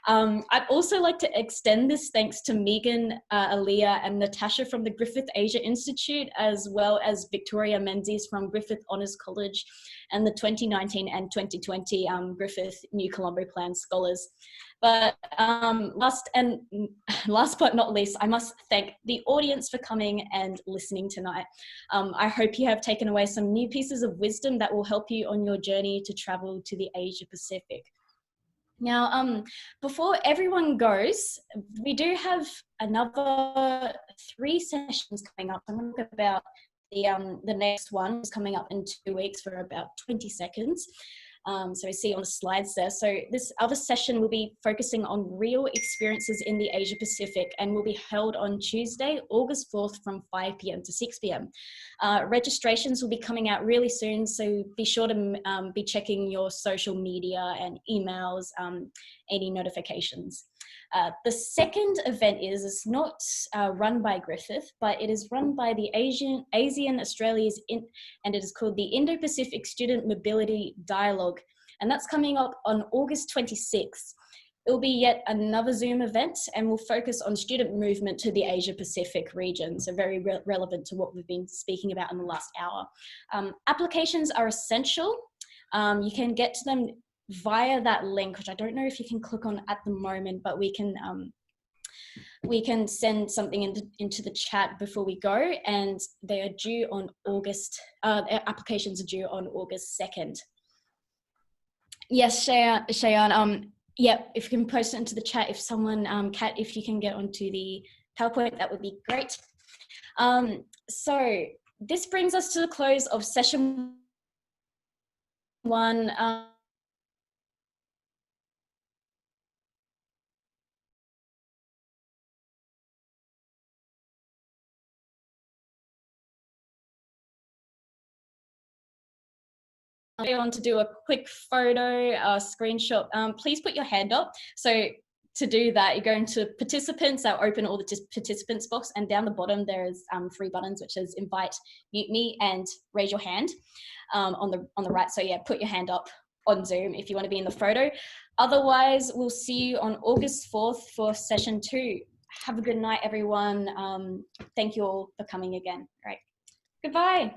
A: I'd also like to extend this thanks to Megan, Aaliyah, and Natasha from the Griffith Asia Institute, as well as Victoria Menzies from Griffith Honours College and the 2019 and 2020 Griffith New Colombo Plan Scholars. But last but not least, I must thank the audience for coming and listening tonight. I hope you have taken away some new pieces of wisdom that will help you on your journey to travel to the Asia Pacific. Now, before everyone goes, we do have another 3 sessions coming up. I'm going to talk about the next one is coming up in 2 weeks for about 20 seconds. So we see on the slides there. So this other session will be focusing on real experiences in the Asia Pacific and will be held on Tuesday, August 4th from 5 p.m. to 6 p.m. Registrations will be coming out really soon, so be sure to be checking your social media and emails, any notifications. The second event is not run by Griffith, but it is run by the ASEAN Australia's, and it is called the Indo-Pacific Student Mobility Dialogue, and that's coming up on August 26th. It will be yet another Zoom event and will focus on student movement to the Asia Pacific region, so very relevant to what we've been speaking about in the last hour. Applications are essential. You can get to them via that link, which I don't know if you can click on at the moment, but we can send something into the chat before we go, and they are due on applications are due on August 2nd. Yes, Cheyenne, yeah, if you can post it into the chat, if someone, Kat, if you can get onto the PowerPoint, that would be great. So this brings us to the close of session 1. I want to do a quick photo, screenshot. Please put your hand up. So to do that, you go into participants. I'll open all the participants box, and down the bottom there's 3 buttons, which is invite, mute me, and raise your hand on the right. So yeah, put your hand up on Zoom if you want to be in the photo. Otherwise, we'll see you on August 4th for session 2. Have a good night, everyone. Thank you all for coming again. All right, goodbye.